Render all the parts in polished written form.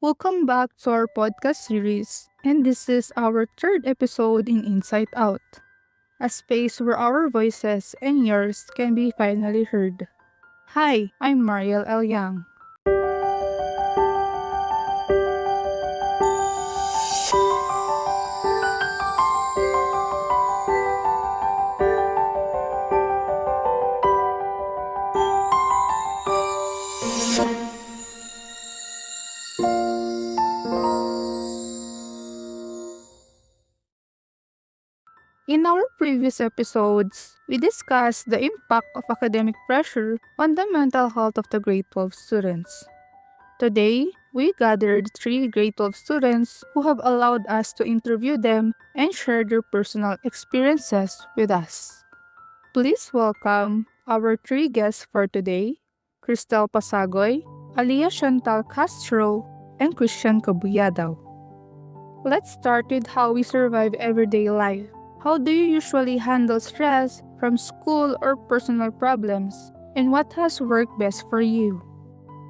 Welcome back to our podcast series, and this is our third episode in Inside Out, a space where our voices and yours can be finally heard. Hi, I'm Mariel L. Young. In our previous episodes, we discussed the impact of academic pressure on the mental health of the grade 12 students. Today, we gathered three grade 12 students who have allowed us to interview them and share their personal experiences with us. Please welcome our three guests for today, Cristel Pasagoy, Aliyah Chantal Castro, and Christian Kabuyadaw. Let's start with how we survive everyday life. How do you usually handle stress from school or personal problems? And what has worked best for you?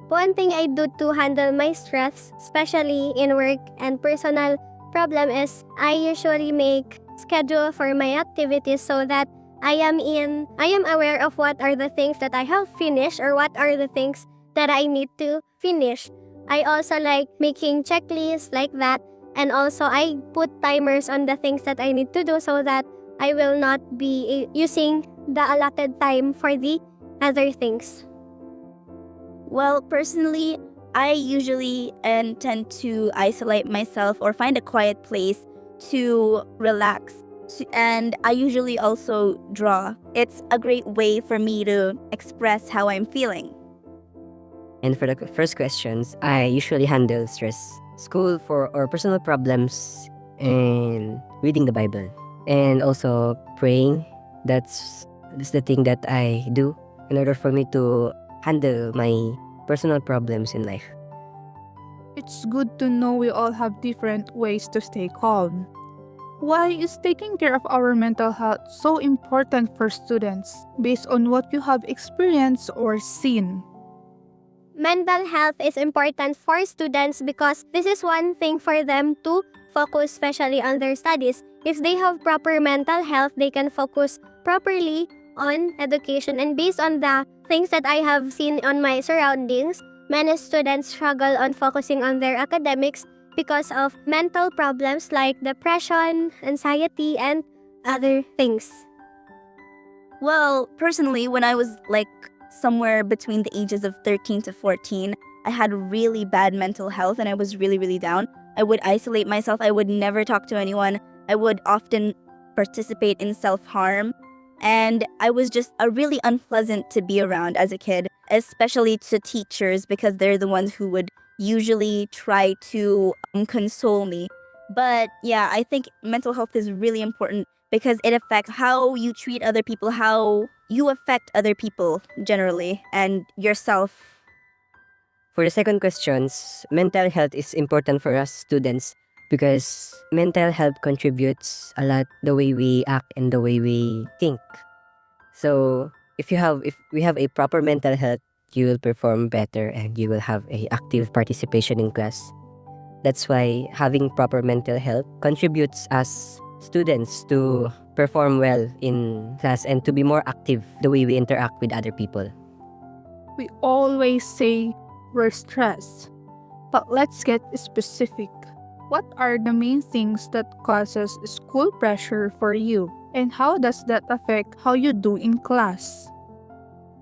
One thing I do to handle my stress, especially in work and personal problem, is I usually make schedule for my activities so that I am aware of what are the things that I have finished or what are the things that I need to finish. I also like making checklists like that, and also I put timers on the things that I need to do so that I will not be using the allotted time for the other things. Well, personally, I usually tend to isolate myself or find a quiet place to relax. And I usually also draw. It's a great way for me to express how I'm feeling. And for the first questions, I usually handle stress, school for or personal problems, and reading the Bible, and also praying. That's the thing that I do in order for me to handle my personal problems in life. It's good to know we all have different ways to stay calm. Why is taking care of our mental health so important for students based on what you have experienced or seen? Mental health is important for students because this is one thing for them to focus, especially on their studies. If they have proper mental health, they can focus properly on education. And based on the things that I have seen on my surroundings, many students struggle on focusing on their academics because of mental problems like depression, anxiety, and other things. Well, personally, when I was somewhere between the ages of 13 to 14, I had really bad mental health and I was really, really down. I would isolate myself. I would never talk to anyone. I would often participate in self-harm. And I was just really unpleasant to be around as a kid, especially to teachers because they're the ones who would usually try to console me. But yeah, I think mental health is really important because it affects how you treat other people, how you affect other people generally, and yourself. For the second questions, mental health is important for us students because mental health contributes a lot the way we act and the way we think. So if we have a proper mental health, you will perform better and you will have a active participation in class. That's why having proper mental health contributes us students to perform well in class and to be more active the way we interact with other people. We always say we're stressed, but let's get specific. What are the main things that causes school pressure for you, and how does that affect how you do in class?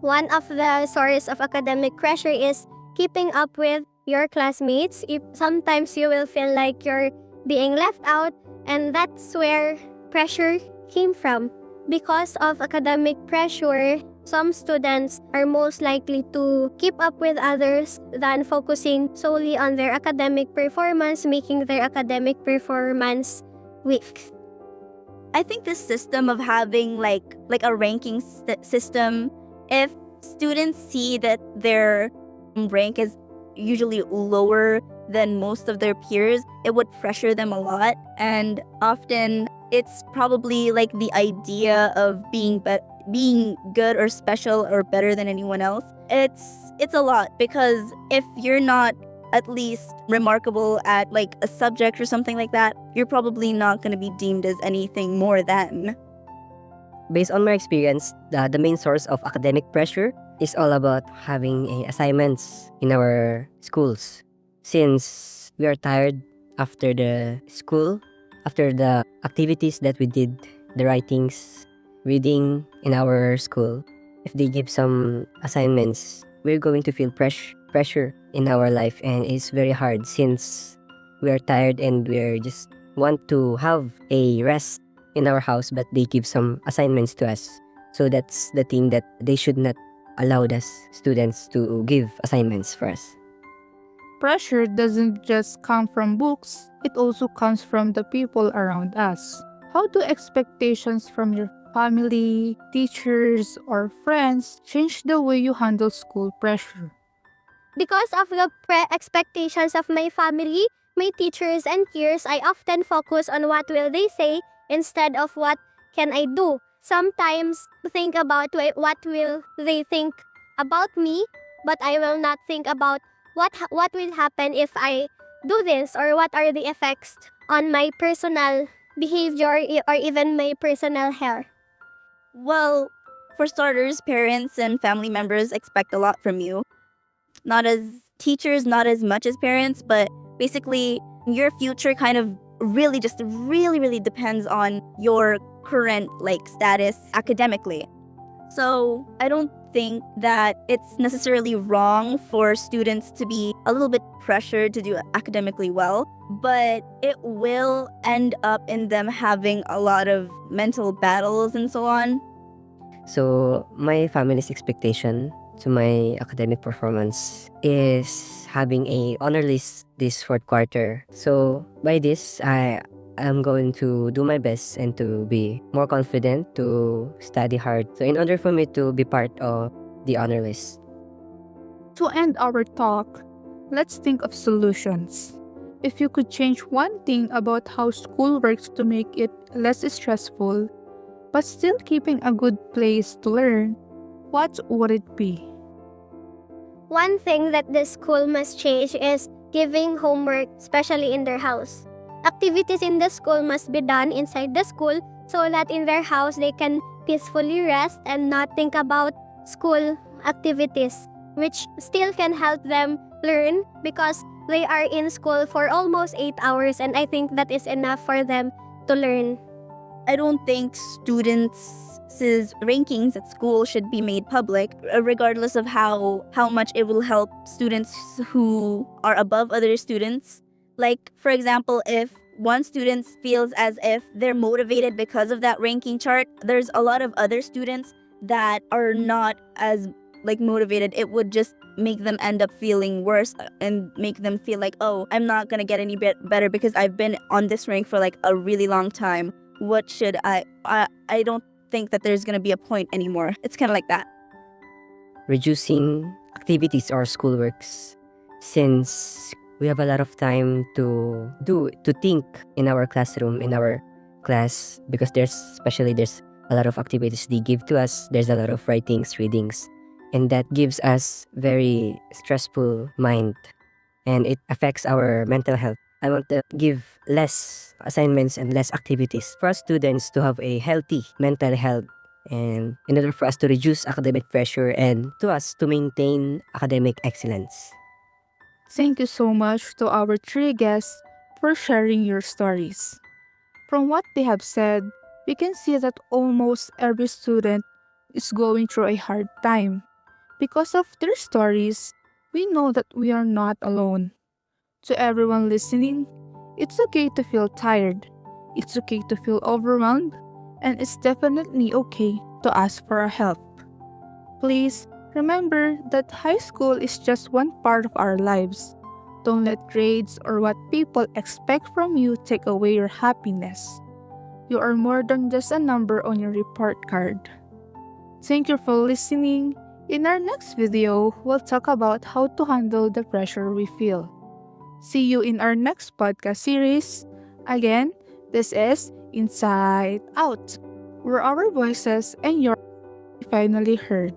One of the sources of academic pressure is keeping up with your classmates. If sometimes you will feel like you're being left out, and that's where pressure came from. Because of academic pressure, some students are most likely to keep up with others than focusing solely on their academic performance, making their academic performance weak. I think this system of having like a ranking system, if students see that their rank is usually lower than most of their peers, it would pressure them a lot. And often it's probably like the idea of being good or special or better than anyone else. It's a lot because if you're not at least remarkable at like a subject or something like that, you're probably not going to be deemed as anything more than. Based on my experience, the main source of academic pressure is all about having assignments in our schools. Since we are tired after the school, after the activities that we did, the writings, reading in our school, if they give some assignments, we're going to feel pressure in our life, and it's very hard since we are tired and we're just want to have a rest in our house, but they give some assignments to us. So that's the thing that they should not allow us students to give assignments for us. Pressure doesn't just come from books, it also comes from the people around us. How do expectations from your family, teachers, or friends change the way you handle school pressure? Because of the expectations of my family, my teachers, and peers, I often focus on what will they say instead of what can I do. Sometimes think about what will they think about me, but I will not think about what will happen if I do this, or what are the effects on my personal behavior or even my personal health. Well, for starters, parents and family members expect a lot from you. Not as teachers, not as much as parents, but basically your future kind of really depends on your current like status academically. So I don't think that it's necessarily wrong for students to be a little bit pressured to do academically well, but it will end up in them having a lot of mental battles and so on. So my family's expectation to my academic performance is having a honor list this fourth quarter. So by this, I am going to do my best and to be more confident to study hard. So in order for me to be part of the honor list. To end our talk, let's think of solutions. If you could change one thing about how school works to make it less stressful, but still keeping a good place to learn, what would it be? One thing that the school must change is giving homework, especially in their house. Activities in the school must be done inside the school so that in their house they can peacefully rest and not think about school activities, which still can help them learn because they are in school for almost 8 hours, and I think that is enough for them to learn. I don't think students' rankings at school should be made public, regardless of how much it will help students who are above other students. Like, for example, if one student feels as if they're motivated because of that ranking chart, there's a lot of other students that are not as like motivated. It would just make them end up feeling worse and make them feel like, oh, I'm not gonna get any better because I've been on this rank for like a really long time. What should I don't think that there's gonna be a point anymore. It's kind of like that. Reducing activities or schoolworks, since we have a lot of time to think in our classroom, in our class, because there's a lot of activities they give to us. There's a lot of writings, readings, and that gives us very stressful mind, and it affects our mental health. I want to give less assignments and less activities for us students to have a healthy mental health, and in order for us to reduce academic pressure and to us to maintain academic excellence. Thank you so much to our three guests for sharing your stories. From what they have said, we can see that almost every student is going through a hard time. Because of their stories, we know that we are not alone. To everyone listening, it's okay to feel tired, it's okay to feel overwhelmed, and it's definitely okay to ask for help. Please remember that high school is just one part of our lives. Don't let grades or what people expect from you take away your happiness. You are more than just a number on your report card. Thank you for listening. In our next video, we'll talk about how to handle the pressure we feel. See you in our next podcast series. Again, this is Inside Out, where our voices and yours finally heard.